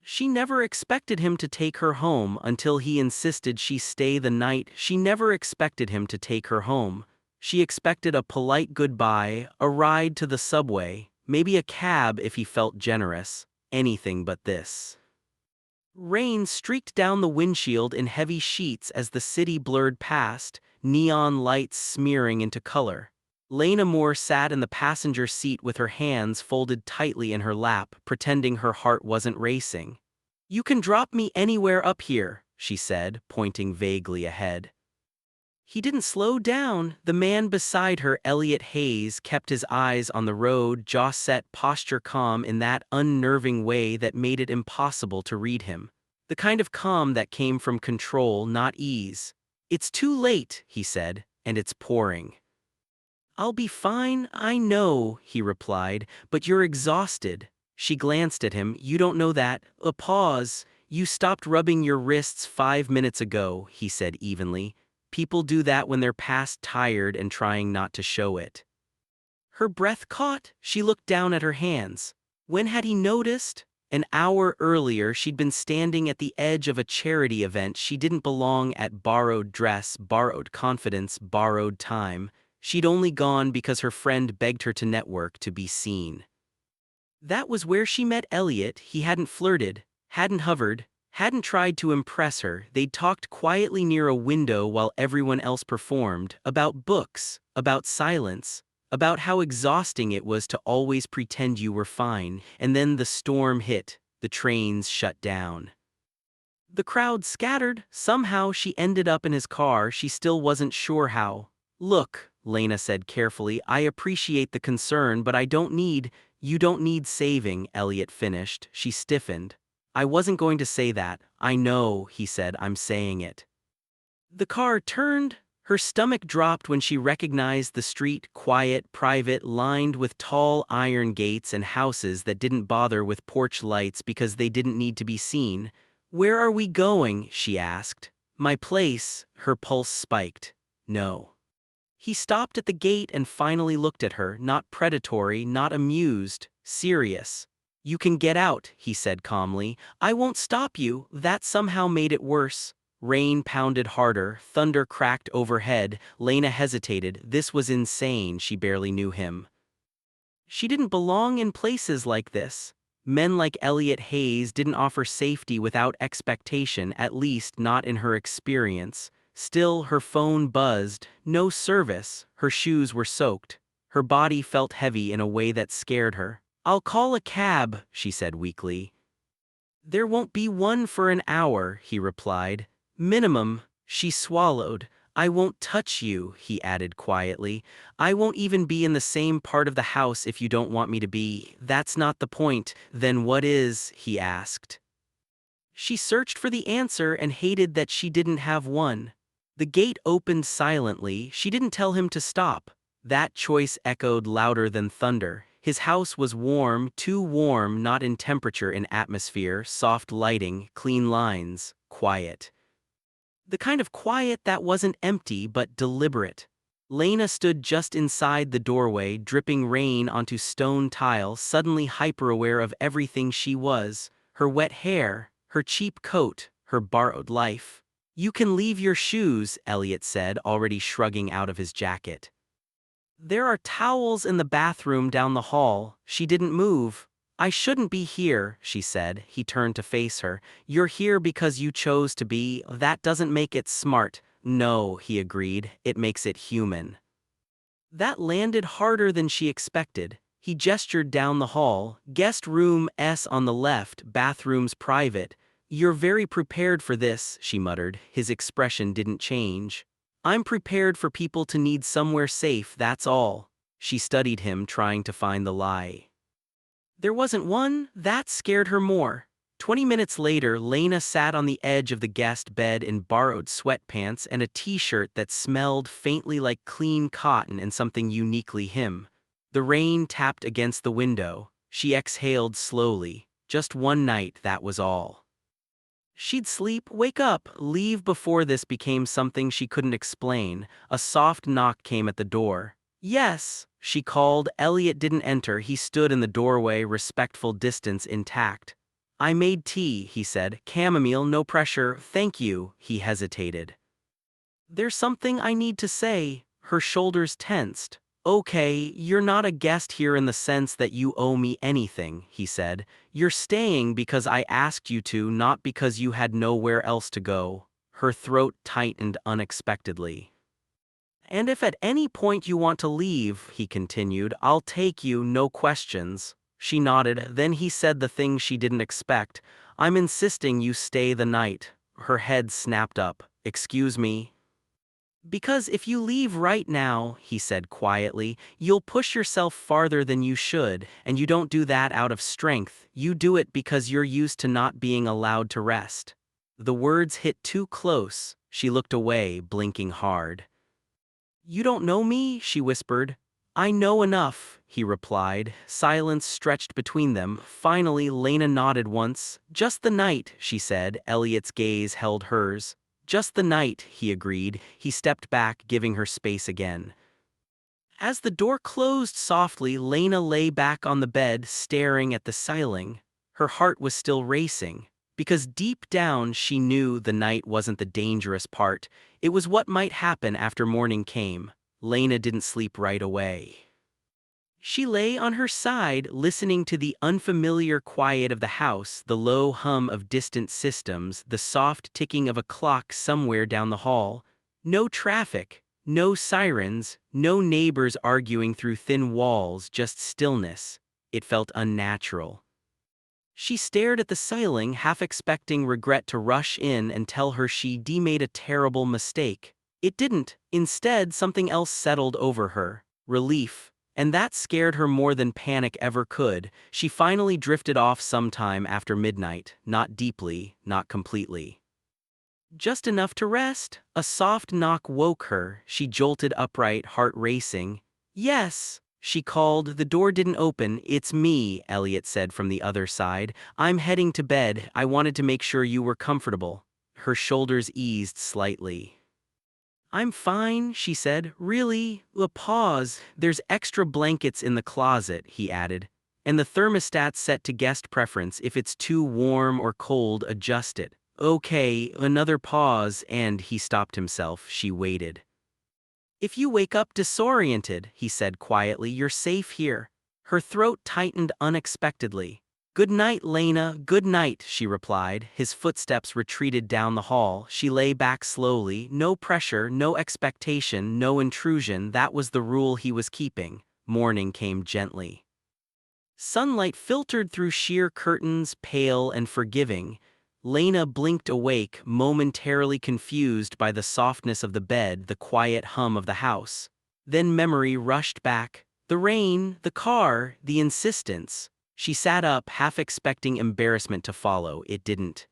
She never expected him to take her home until he insisted she stay the night. She never expected him to take her home. She expected a polite goodbye, a ride to the subway, maybe a cab if he felt generous. Anything but this. Rain streaked down the windshield in heavy sheets as the city blurred past, neon lights smearing into color. Lena Moore sat in the passenger seat with her hands folded tightly in her lap, pretending her heart wasn't racing. "You can drop me anywhere up here," she said, pointing vaguely ahead. He didn't slow down. The man beside her, Elliot Hayes, kept his eyes on the road, jaw set, posture calm in that unnerving way that made it impossible to read him. The kind of calm that came from control, not ease. "It's too late," he said, "and it's pouring." "I'll be fine, I know," he replied, "but you're exhausted." She glanced at him. "You don't know that." A pause. "You stopped rubbing your wrists 5 minutes ago," he said evenly. "People do that when they're past tired and trying not to show it." Her breath caught. She looked down at her hands. When had he noticed? An hour earlier she'd been standing at the edge of a charity event. She didn't belong at borrowed dress, borrowed confidence, borrowed time. She'd only gone because her friend begged her to network, to be seen. That was where she met Elliot. He hadn't flirted, hadn't hovered, hadn't tried to impress her. They'd talked quietly near a window while everyone else performed, about books, about silence, about how exhausting it was to always pretend you were fine. And then the storm hit, the trains shut down. The crowd scattered. Somehow she ended up in his car. She still wasn't sure how. "Look," Lena said carefully, "I appreciate the concern, but you don't need saving," Elliot finished. She stiffened. "I wasn't going to say that." "I know," he said, "I'm saying it." The car turned. Her stomach dropped when she recognized the street, quiet, private, lined with tall iron gates and houses that didn't bother with porch lights because they didn't need to be seen. "Where are we going?" she asked. "My place." Her pulse spiked. "No." He stopped at the gate and finally looked at her, not predatory, not amused, serious. "You can get out," he said calmly. "I won't stop you." That somehow made it worse. Rain pounded harder, thunder cracked overhead. Lena hesitated. This was insane. She barely knew him. She didn't belong in places like this. Men like Elliot Hayes didn't offer safety without expectation, at least not in her experience. Still, her phone buzzed. No service. Her shoes were soaked. Her body felt heavy in a way that scared her. "I'll call a cab," she said weakly. "There won't be one for an hour," he replied. "Minimum." She swallowed. "I won't touch you," he added quietly. "I won't even be in the same part of the house if you don't want me to be." "That's not the point." "Then what is?" he asked. She searched for the answer and hated that she didn't have one. The gate opened silently. She didn't tell him to stop. That choice echoed louder than thunder. His house was warm, too warm, not in temperature, in atmosphere, soft lighting, clean lines, quiet. The kind of quiet that wasn't empty but deliberate. Lena stood just inside the doorway, dripping rain onto stone tile, suddenly hyper-aware of everything she was. Her wet hair, her cheap coat, her borrowed life. "You can leave your shoes," Elliot said, already shrugging out of his jacket. "There are towels in the bathroom down the hall." She didn't move. "I shouldn't be here," she said. He turned to face her. "You're here because you chose to be. That doesn't make it smart." "No," he agreed, "it makes it human." That landed harder than she expected. He gestured down the hall. "Guest room S on the left, bathrooms private." "You're very prepared for this," she muttered. His expression didn't change. "I'm prepared for people to need somewhere safe, that's all." She studied him, trying to find the lie. There wasn't one. That scared her more. 20 minutes later, Lena sat on the edge of the guest bed in borrowed sweatpants and a t-shirt that smelled faintly like clean cotton and something uniquely him. The rain tapped against the window. She exhaled slowly. Just one night, that was all. She'd sleep, wake up, leave before this became something she couldn't explain. A soft knock came at the door. "Yes," she called. Elliot didn't enter. He stood in the doorway, respectful distance intact. I made tea, he said. Chamomile, no pressure, thank you, he hesitated. There's something I need to say. Her shoulders tensed. Okay, you're not a guest here in the sense that you owe me anything, he said. You're staying because I asked you to, not because you had nowhere else to go. Her throat tightened unexpectedly. And if at any point you want to leave, he continued, I'll take you, no questions. She nodded, then he said the thing she didn't expect. I'm insisting you stay the night. Her head snapped up. Excuse me? Because if you leave right now, he said quietly, you'll push yourself farther than you should, and you don't do that out of strength, you do it because you're used to not being allowed to rest. The words hit too close. She looked away, blinking hard. You don't know me? She whispered. I know enough, he replied. Silence stretched between them. Finally, Lena nodded once. Just the night, she said. Elliot's gaze held hers. Just the night, he agreed. He stepped back, giving her space again. As the door closed softly, Lena lay back on the bed, staring at the ceiling. Her heart was still racing, because deep down she knew the night wasn't the dangerous part. It was what might happen after morning came. Lena didn't sleep right away. She lay on her side, listening to the unfamiliar quiet of the house, the low hum of distant systems, the soft ticking of a clock somewhere down the hall. No traffic, no sirens, no neighbors arguing through thin walls, just stillness. It felt unnatural. She stared at the ceiling, half expecting regret to rush in and tell her she'd made a terrible mistake. It didn't. Instead, something else settled over her. Relief. And that scared her more than panic ever could. She finally drifted off sometime after midnight, not deeply, not completely. Just enough to rest. A soft knock woke her. She jolted upright, heart racing. Yes, she called. The door didn't open. It's me, Elliot said from the other side. I'm heading to bed. I wanted to make sure you were comfortable. Her shoulders eased slightly. I'm fine, she said. Really? A pause. There's extra blankets in the closet, he added. And the thermostat's set to guest preference. If it's too warm or cold, adjust it. Okay, another pause, and he stopped himself. She waited. If you wake up disoriented, he said quietly, you're safe here. Her throat tightened unexpectedly. Good night, Lena, good night, she replied. His footsteps retreated down the hall. She lay back slowly, no pressure, no expectation, no intrusion. That was the rule he was keeping. Morning came gently. Sunlight filtered through sheer curtains, pale and forgiving. Lena blinked awake, momentarily confused by the softness of the bed, the quiet hum of the house. Then memory rushed back. The rain, the car, the insistence. She sat up, half expecting embarrassment to follow. It didn't.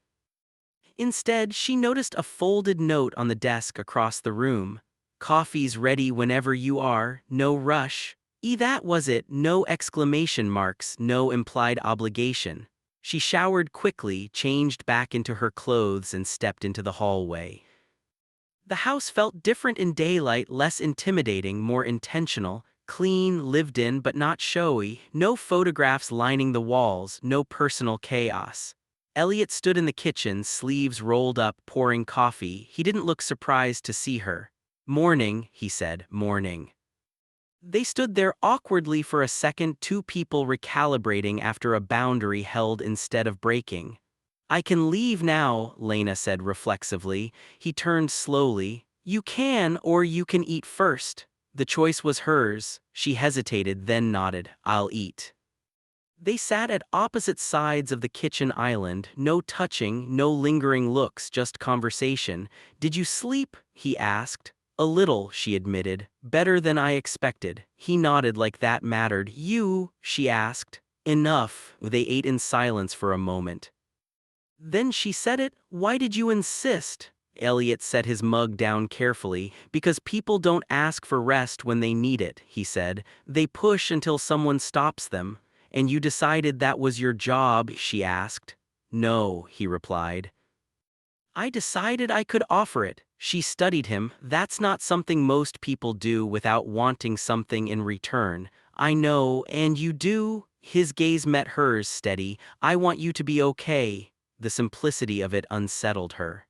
Instead, she noticed a folded note on the desk across the room. Coffee's ready whenever you are, no rush. That was it, no exclamation marks, no implied obligation. She showered quickly, changed back into her clothes and stepped into the hallway. The house felt different in daylight, less intimidating, more intentional. Clean, lived in, but not showy, no photographs lining the walls, no personal chaos. Elliot stood in the kitchen, sleeves rolled up, pouring coffee. He didn't look surprised to see her. Morning, he said, morning. They stood there awkwardly for a second, two people recalibrating after a boundary held instead of breaking. I can leave now, Lena said reflexively. He turned slowly. You can, or you can eat first. The choice was hers. She hesitated, then nodded. I'll eat. They sat at opposite sides of the kitchen island, no touching, no lingering looks, just conversation. Did you sleep? He asked. A little, she admitted. Better than I expected. He nodded like that mattered. You? She asked. Enough. They ate in silence for a moment. Then she said it. Why did you insist? Elliot set his mug down carefully. Because people don't ask for rest when they need it, he said. They push until someone stops them. And you decided that was your job, she asked. No, he replied. I decided I could offer it. She studied him. That's not something most people do without wanting something in return. I know, and you do? His gaze met hers steady. "I want you to be okay." The simplicity of it unsettled her.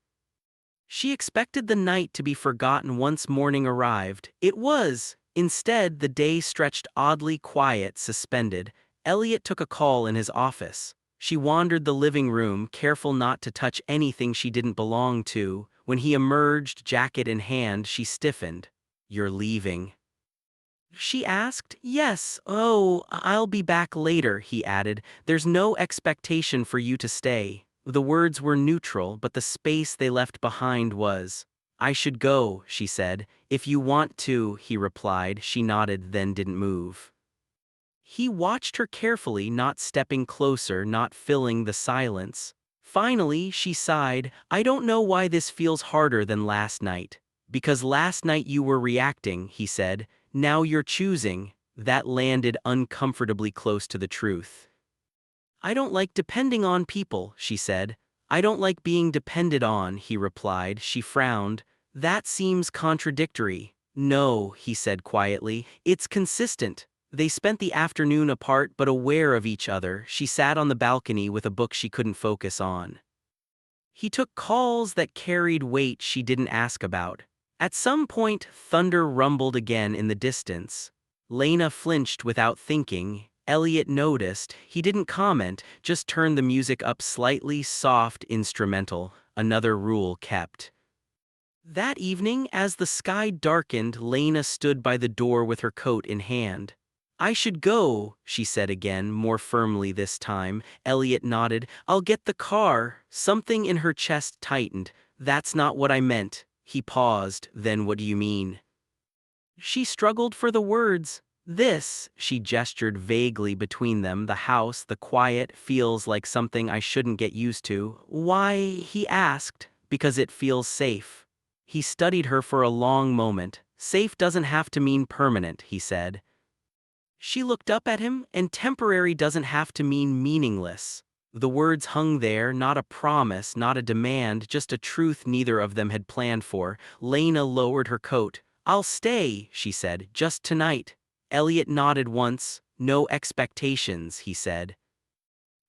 She expected the night to be forgotten once morning arrived. It was. Instead, the day stretched oddly quiet, suspended. Elliot took a call in his office. She wandered the living room, careful not to touch anything she didn't belong to. When he emerged, jacket in hand, she stiffened. "You're leaving?" she asked. "Yes, oh, I'll be back later," he added. "There's no expectation for you to stay." The words were neutral, but the space they left behind was. "I should go," she said. "If you want to," he replied. She nodded, then didn't move. He watched her carefully, not stepping closer, not filling the silence. Finally, she sighed. "I don't know why this feels harder than last night." "Because last night you were reacting," he said. "Now you're choosing." That landed uncomfortably close to the truth. "I don't like depending on people," she said. "I don't like being depended on," he replied. She frowned. "That seems contradictory." "No," he said quietly. "It's consistent." They spent the afternoon apart but aware of each other. She sat on the balcony with a book she couldn't focus on. He took calls that carried weight she didn't ask about. At some point, thunder rumbled again in the distance. Lena flinched without thinking. Elliot noticed. He didn't comment, just turned the music up slightly, soft, instrumental. Another rule kept. That evening, as the sky darkened, Lena stood by the door with her coat in hand. "I should go," she said again, more firmly this time. Elliot nodded. "I'll get the car." Something in her chest tightened. "That's not what I meant." He paused. "Then what do you mean?" She struggled for the words. "This," she gestured vaguely between them, "the house, the quiet, feels like something I shouldn't get used to." "Why?" he asked. "Because it feels safe." He studied her for a long moment. "Safe doesn't have to mean permanent," he said. She looked up at him, "and temporary doesn't have to mean meaningless." The words hung there, not a promise, not a demand, just a truth neither of them had planned for. Lena lowered her coat. "I'll stay," she said, "just tonight." Elliot nodded once. "No expectations," he said.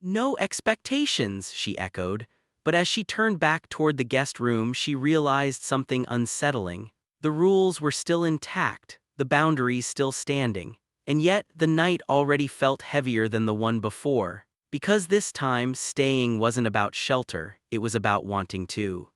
"No expectations," she echoed. But as she turned back toward the guest room, she realized something unsettling. The rules were still intact, the boundaries still standing. And yet, the night already felt heavier than the one before. Because this time, staying wasn't about shelter, it was about wanting to.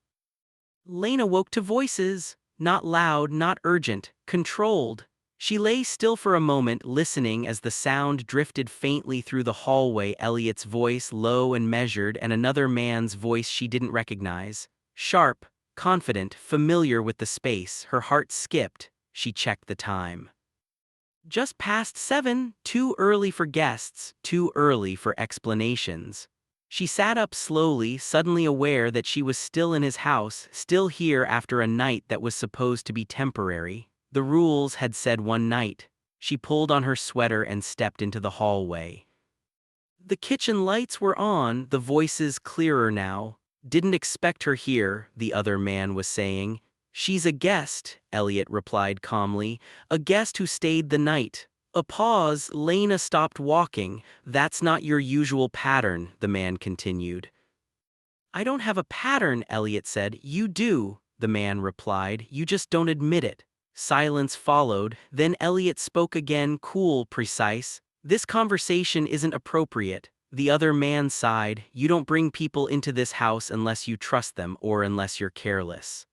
Lena woke to voices, not loud, not urgent, controlled. She lay still for a moment, listening as the sound drifted faintly through the hallway. Elliot's voice, low and measured, and another man's voice she didn't recognize. Sharp, confident, familiar with the space. Her heart skipped. She checked the time. Just past 7, too early for guests, too early for explanations. She sat up slowly, suddenly aware that she was still in his house, still here after a night that was supposed to be temporary. The rules had said one night. She pulled on her sweater and stepped into the hallway. The kitchen lights were on, the voices clearer now. "Didn't expect her here," the other man was saying. "She's a guest," Elliot replied calmly. "A guest who stayed the night." A pause. Lena stopped walking. "That's not your usual pattern," the man continued. "I don't have a pattern," Elliot said. "You do," the man replied. "You just don't admit it." Silence followed. Then Elliot spoke again, cool, precise. "This conversation isn't appropriate." The other man sighed. "You don't bring people into this house unless you trust them or unless you're careless."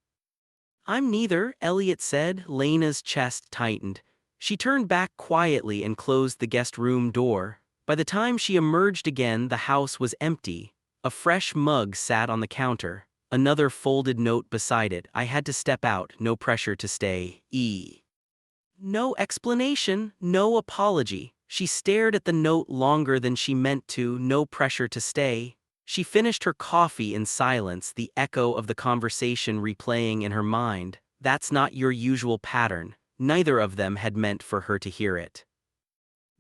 "I'm neither," Elliot said. Lena's chest tightened. She turned back quietly and closed the guest room door. By the time she emerged again, the house was empty. A fresh mug sat on the counter. Another folded note beside it. "I had to step out, no pressure to stay. E." No explanation, no apology. She stared at the note longer than she meant to, no pressure to stay. She finished her coffee in silence, the echo of the conversation replaying in her mind. That's not your usual pattern. Neither of them had meant for her to hear it.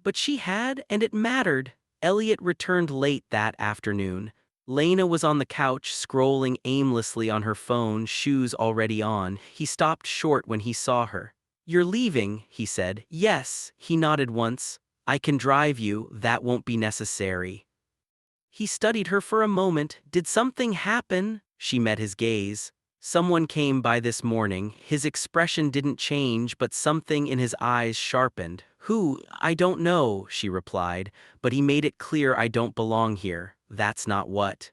But she had, and it mattered. Elliot returned late that afternoon. Lena was on the couch, scrolling aimlessly on her phone, shoes already on. He stopped short when he saw her. "You're leaving," he said. "Yes," he nodded once. I can drive you, that won't be necessary. He studied her for a moment. Did something happen? She met his gaze. Someone came by this morning. His expression didn't change, but something in his eyes sharpened. Who? I don't know, she replied, but he made it clear I don't belong here. That's not what.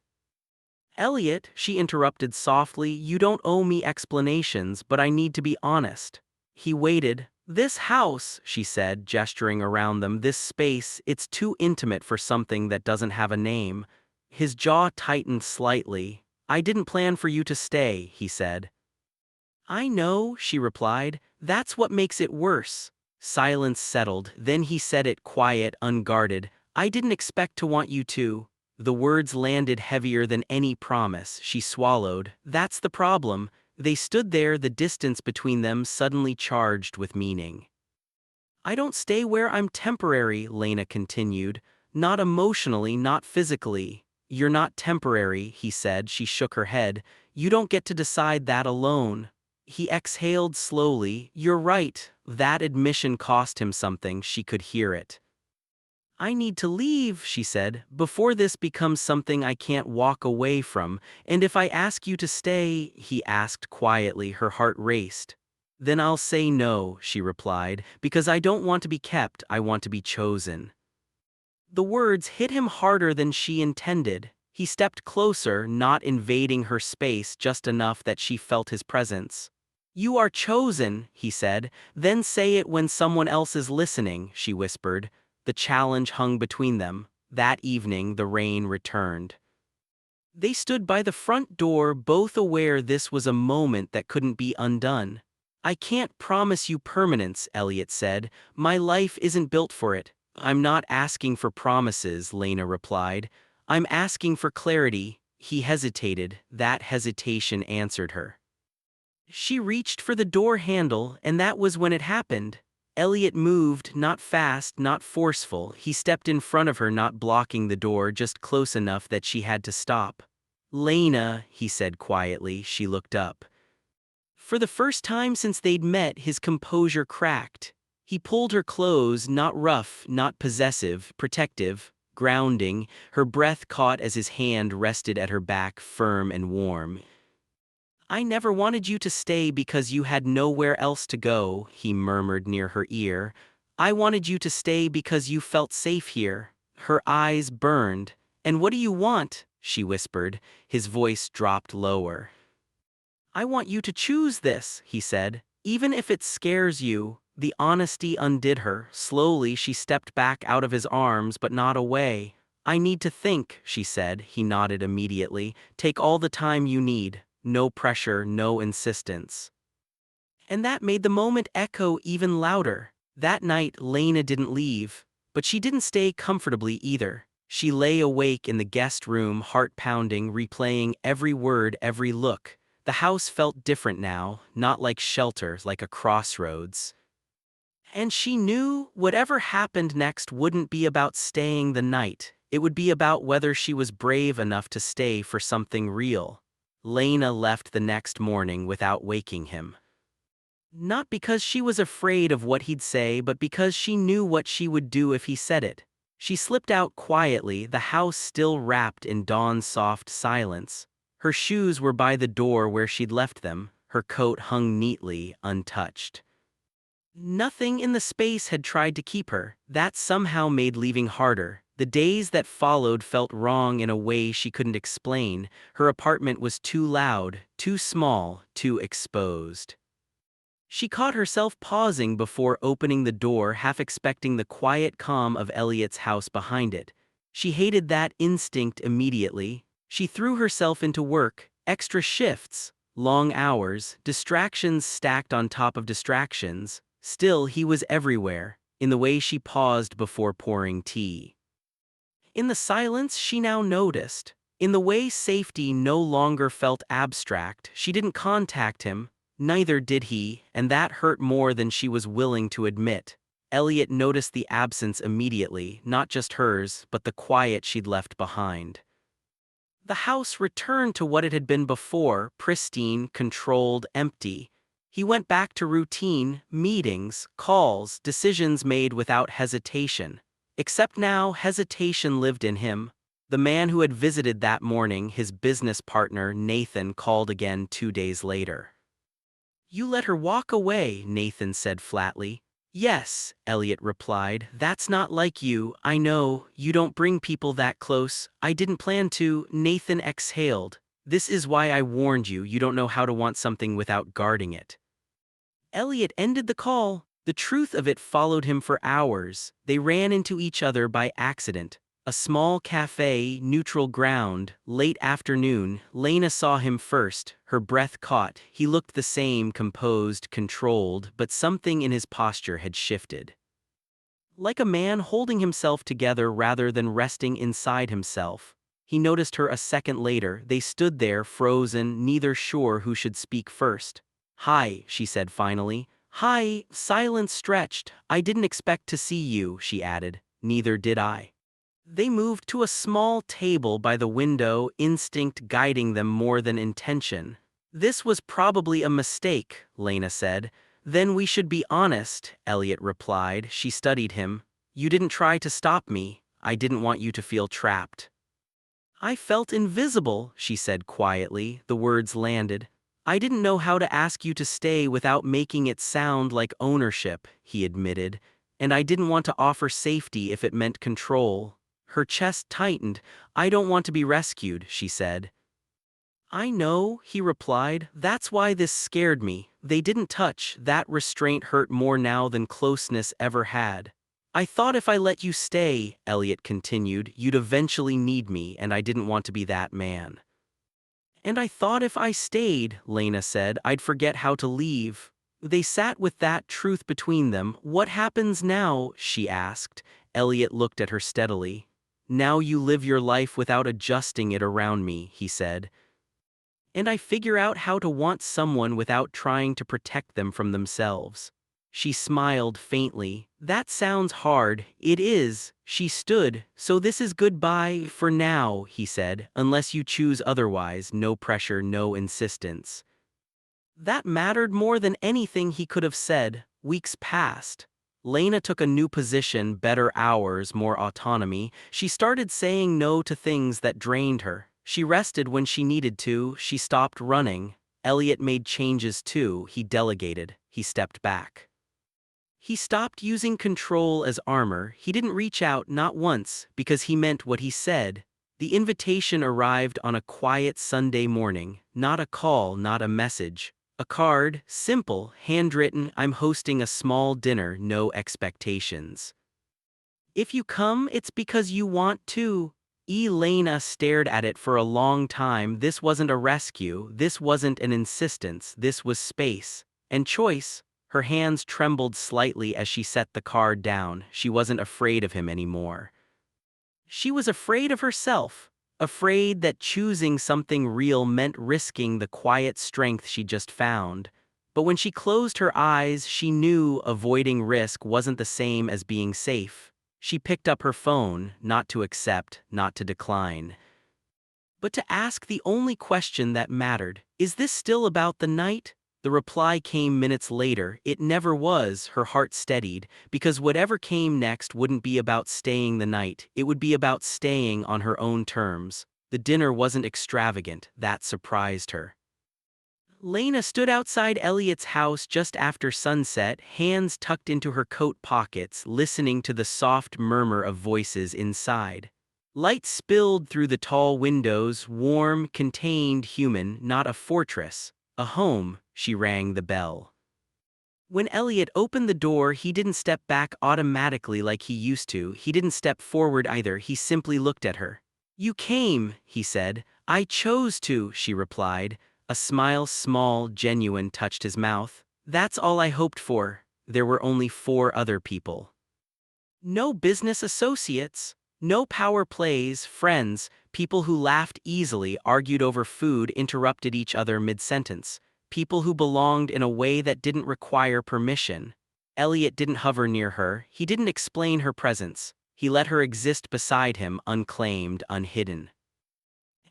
Elliot, she interrupted softly, you don't owe me explanations, but I need to be honest. He waited. This house, she said, gesturing around them, this space, it's too intimate for something that doesn't have a name. His jaw tightened slightly. I didn't plan for you to stay, he said. I know, she replied. That's what makes it worse. Silence settled, then he said it quiet, unguarded. I didn't expect to want you to. The words landed heavier than any promise. She swallowed. That's the problem. They stood there, the distance between them suddenly charged with meaning. I don't stay where I'm temporary, Lena continued. Not emotionally, not physically. You're not temporary, he said. She shook her head. You don't get to decide that alone. He exhaled slowly. You're right. That admission cost him something. She could hear it. I need to leave, she said, before this becomes something I can't walk away from, and if I ask you to stay, he asked quietly, her heart raced. Then I'll say no, she replied, because I don't want to be kept, I want to be chosen. The words hit him harder than she intended. He stepped closer, not invading her space just enough that she felt his presence. You are chosen, he said, then say it when someone else is listening, she whispered. The challenge hung between them. That evening the rain returned. They stood by the front door, both aware this was a moment that couldn't be undone. I can't promise you permanence, Elliot said. My life isn't built for it. I'm not asking for promises, Lena replied. I'm asking for clarity. He hesitated. That hesitation answered her. She reached for the door handle, and that was when it happened. Elliot moved, not fast, not forceful. He stepped in front of her, not blocking the door, just close enough that she had to stop. Lena, he said quietly. She looked up. For the first time since they'd met, his composure cracked. He pulled her close, not rough, not possessive, protective, grounding. Her breath caught as his hand rested at her back, firm and warm. I never wanted you to stay because you had nowhere else to go, he murmured near her ear. I wanted you to stay because you felt safe here. Her eyes burned. And what do you want? She whispered. His voice dropped lower. I want you to choose this, he said. Even if it scares you. The honesty undid her. Slowly she stepped back out of his arms, but not away. I need to think, she said. He nodded immediately. Take all the time you need. No pressure, no insistence. And that made the moment echo even louder. That night, Lena didn't leave, but she didn't stay comfortably either. She lay awake in the guest room, heart pounding, replaying every word, every look. The house felt different now, not like shelter, like a crossroads. And she knew whatever happened next wouldn't be about staying the night. It would be about whether she was brave enough to stay for something real. Lena left the next morning without waking him. Not because she was afraid of what he'd say, but because she knew what she would do if he said it. She slipped out quietly, the house still wrapped in dawn's soft silence. Her shoes were by the door where she'd left them, her coat hung neatly, untouched. Nothing in the space had tried to keep her. That somehow made leaving harder. The days that followed felt wrong in a way she couldn't explain. Her apartment was too loud, too small, too exposed. She caught herself pausing before opening the door, half expecting the quiet calm of Elliot's house behind it. She hated that instinct immediately. She threw herself into work, extra shifts, long hours, distractions stacked on top of distractions. Still, he was everywhere, in the way she paused before pouring tea. In the silence she now noticed. In the way safety no longer felt abstract. She didn't contact him, neither did he, and that hurt more than she was willing to admit. Elliot noticed the absence immediately, not just hers, but the quiet she'd left behind. The house returned to what it had been before, pristine, controlled, empty. He went back to routine, meetings, calls, decisions made without hesitation. Except now hesitation lived in him. The man who had visited that morning, his business partner, Nathan, called again 2 days later. "You let her walk away," Nathan said flatly. "Yes," Elliot replied, "that's not like you, I know, you don't bring people that close, I didn't plan to," Nathan exhaled. "This is why I warned you, you don't know how to want something without guarding it." Elliot ended the call. The truth of it followed him for hours. They ran into each other by accident. A small cafe, neutral ground, late afternoon. Lena saw him first, her breath caught. He looked the same, composed, controlled, but something in his posture had shifted. Like a man holding himself together rather than resting inside himself. He noticed her a second later. They stood there, frozen, neither sure who should speak first. "Hi," she said finally. "Hi." Silence stretched. "I didn't expect to see you," she added. "Neither did I." They moved to a small table by the window, instinct guiding them more than intention. "This was probably a mistake," Lena said. "Then we should be honest," Elliot replied. She studied him. "You didn't try to stop me. I didn't want you to feel trapped." "I felt invisible," she said quietly. The words landed. "I didn't know how to ask you to stay without making it sound like ownership," he admitted. "And I didn't want to offer safety if it meant control." Her chest tightened. "I don't want to be rescued," she said. "I know," he replied. "That's why this scared me." They didn't touch. That restraint hurt more now than closeness ever had. "I thought if I let you stay," Elliot continued, "you'd eventually need me, and I didn't want to be that man." "And I thought if I stayed," Lena said, "I'd forget how to leave." They sat with that truth between them. "What happens now?" she asked. Elliot looked at her steadily. "Now you live your life without adjusting it around me," he said. "And I figure out how to want someone without trying to protect them from themselves." She smiled faintly. "That sounds hard." "It is." She stood. "So this is goodbye for now," he said. "Unless you choose otherwise, no pressure, no insistence." That mattered more than anything he could have said. Weeks passed. Lena took a new position, better hours, more autonomy. She started saying no to things that drained her. She rested when she needed to. She stopped running. Elliot made changes too. He delegated. He stepped back. He stopped using control as armor. He didn't reach out, not once, because he meant what he said. The invitation arrived on a quiet Sunday morning. Not a call, not a message. A card, simple, handwritten. "I'm hosting a small dinner, no expectations. If you come, it's because you want to." Elena stared at it for a long time. This wasn't a rescue. This wasn't an insistence. This was space. And choice. Her hands trembled slightly as she set the card down. She wasn't afraid of him anymore. She was afraid of herself. Afraid that choosing something real meant risking the quiet strength she just found. But when she closed her eyes, she knew avoiding risk wasn't the same as being safe. She picked up her phone, not to accept, not to decline, but to ask the only question that mattered. "Is this still about the night?" The reply came minutes later. It never was. Her heart steadied, because whatever came next wouldn't be about staying the night. It would be about staying on her own terms. The dinner wasn't extravagant. That surprised her. Lena stood outside Elliot's house just after sunset, hands tucked into her coat pockets, listening to the soft murmur of voices inside. Light spilled through the tall windows, warm, contained, human, not a fortress. A home. She rang the bell. When Elliot opened the door, he didn't step back automatically like he used to. He didn't step forward either. He simply looked at her. "You came," he said. "I chose to," she replied. A smile, small, genuine, touched his mouth. "That's all I hoped for." There were only 4 other people. No business associates. No power plays, friends, people who laughed easily, argued over food, interrupted each other mid-sentence. People who belonged in a way that didn't require permission. Elliot didn't hover near her. He didn't explain her presence. He let her exist beside him, unclaimed, unhidden.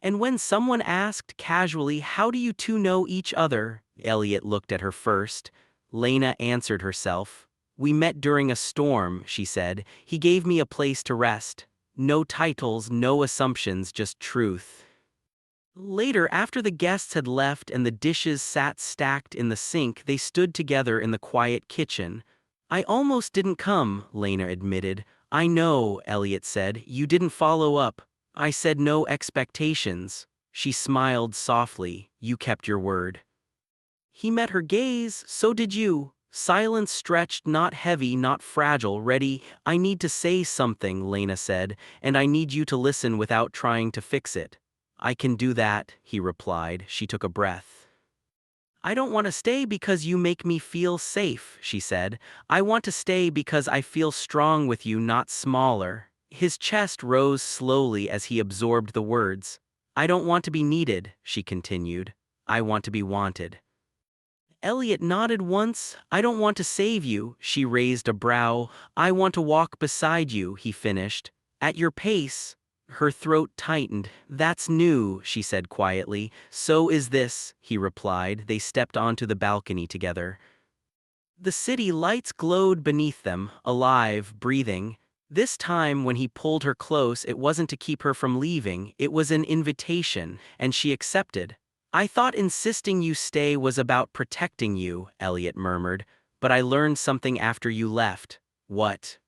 And when someone asked casually, "How do you two know each other?" Elliot looked at her first. Lena answered herself. We met during a storm, she said. He gave me a place to rest. No titles, no assumptions, just truth. Later, after the guests had left and the dishes sat stacked in the sink, they stood together in the quiet kitchen. I almost didn't come, Lena admitted. I know, Elliot said. You didn't follow up. I said no expectations. She smiled softly. You kept your word. He met her gaze. So did you. Silence stretched, not heavy, not fragile, ready. I need to say something, Lena said, and I need you to listen without trying to fix it. I can do that, he replied. She took a breath. I don't want to stay because you make me feel safe, she said. I want to stay because I feel strong with you, not smaller. His chest rose slowly as he absorbed the words. I don't want to be needed, she continued. I want to be wanted. Elliot nodded once. I don't want to save you, she raised a brow. I want to walk beside you, he finished. At your pace. Her throat tightened. That's new, she said quietly. So is this, he replied. They stepped onto the balcony together. The city lights glowed beneath them, alive, breathing. This time when he pulled her close, it wasn't to keep her from leaving, it was an invitation, and she accepted. I thought insisting you stay was about protecting you, Elliot murmured, but I learned something after you left. What?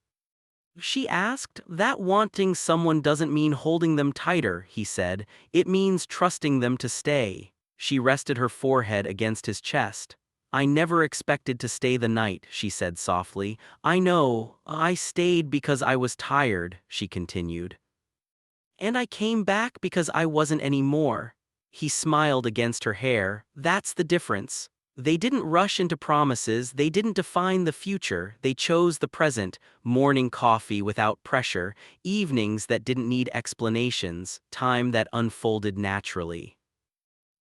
She asked. That wanting someone doesn't mean holding them tighter, he said. It means trusting them to stay. She rested her forehead against his chest. I never expected to stay the night, she said softly. I know, I stayed because I was tired, she continued. And I came back because I wasn't anymore. He smiled against her hair. That's the difference. They didn't rush into promises, they didn't define the future, they chose the present, morning coffee without pressure, evenings that didn't need explanations, time that unfolded naturally.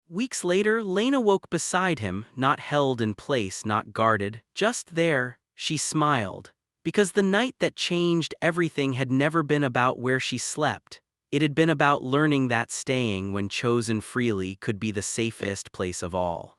Weeks later, Lena woke beside him, not held in place, not guarded, just there. She smiled. Because the night that changed everything had never been about where she slept. It had been about learning that staying when chosen freely could be the safest place of all.